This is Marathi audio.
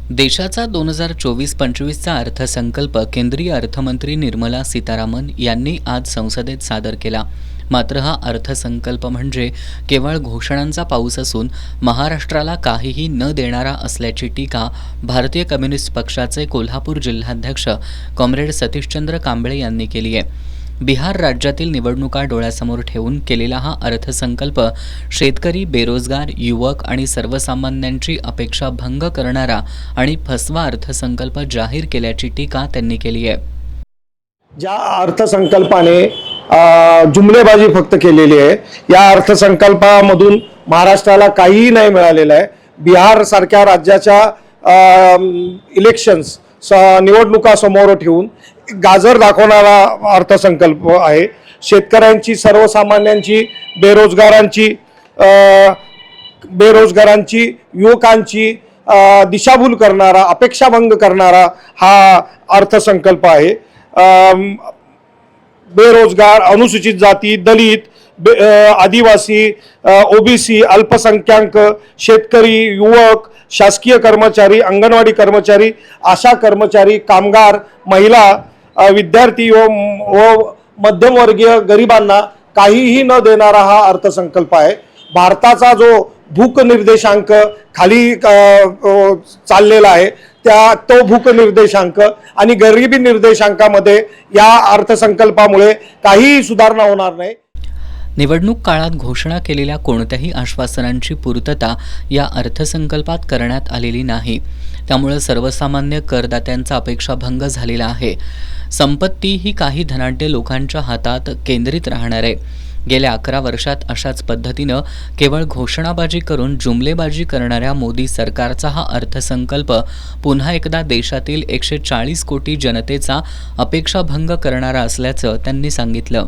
देशाचा 2024-25चा अर्थसंकल्प केंद्रीय अर्थमंत्री निर्मला सीतारामन यांनी आज संसदेत सादर केला। मात्र हा अर्थसंकल्प म्हणजे केवळ घोषणांचा पाऊस असून महाराष्ट्राला काहीही न देणारा असल्याची टीका भारतीय कम्युनिस्ट पक्षाचे कोल्हापूर जिल्हाध्यक्ष कॉम्रेड सतीशचंद्र कांबळे यांनी केली आहे। बिहार राज्यातील निवडणुका डोळ्यासमोर ठेवून केलेला हा अर्थसंकल्प शेतकरी, बेरोजगार, युवक आणि सर्वसामान्यांची अपेक्षा भंग करणारा आणि फसवा अर्थसंकल्प जाहीर केल्याची टीका त्यांनी केली आहे। ज्या अर्थसंकल्पाने जुमलेबाजी फक्त केलेली आहे, या अर्थसंकल्पामधून महाराष्ट्राला काहीही नाही मिळालेलं आहे। बिहार सारख्या राज्याच्या इलेक्शन्स निवडणुका समोर ठेवून गाजर दाखवणारा अर्थसंकल्प आहे। शेतकऱ्यांची, सर्वसामान्यांची, बेरोजगारांची, युवकांची दिशाभूल करणारा, अपेक्षाभंग करणारा हा अर्थसंकल्प आहे। बेरोजगार, अनुसूचित जाती, दलित, आदिवासी, ओबीसी, अल्पसंख्याक, शेतकरी, युवक, शासकीय कर्मचारी, अंगणवाडी कर्मचारी, आशा कर्मचारी, कामगार, महिला, विद्यार्थी व मध्यमवर्गीय गरिबांना काहीही न देणारा हा अर्थसंकल्प आहे। भारताचा जो भूक निर्देशांक खाली चाललेला आहे, तो भूक निर्देशांक आणि गरिबी निर्देशांकामध्ये या अर्थसंकल्पामुळे काहीही सुधारणा होणार नाही। निवडणूक काळात घोषणा केलेल्या कोणत्याही आश्वासनांची पूर्तता या अर्थसंकल्पात करण्यात आलेली नाही। त्यामुळे सर्वसामान्य करदात्यांचा अपेक्षाभंग झालेला आहे। संपत्ती ही काही धनाढ्य लोकांच्या हातात केंद्रित राहणार आहे। गेल्या 11 वर्षात अशाच पद्धतीनं केवळ घोषणाबाजी करून जुमलेबाजी करणाऱ्या मोदी सरकारचा हा अर्थसंकल्प पुन्हा एकदा देशातील 140 कोटी जनतेचा अपेक्षाभंग करणारा असल्याचं त्यांनी सांगितलं।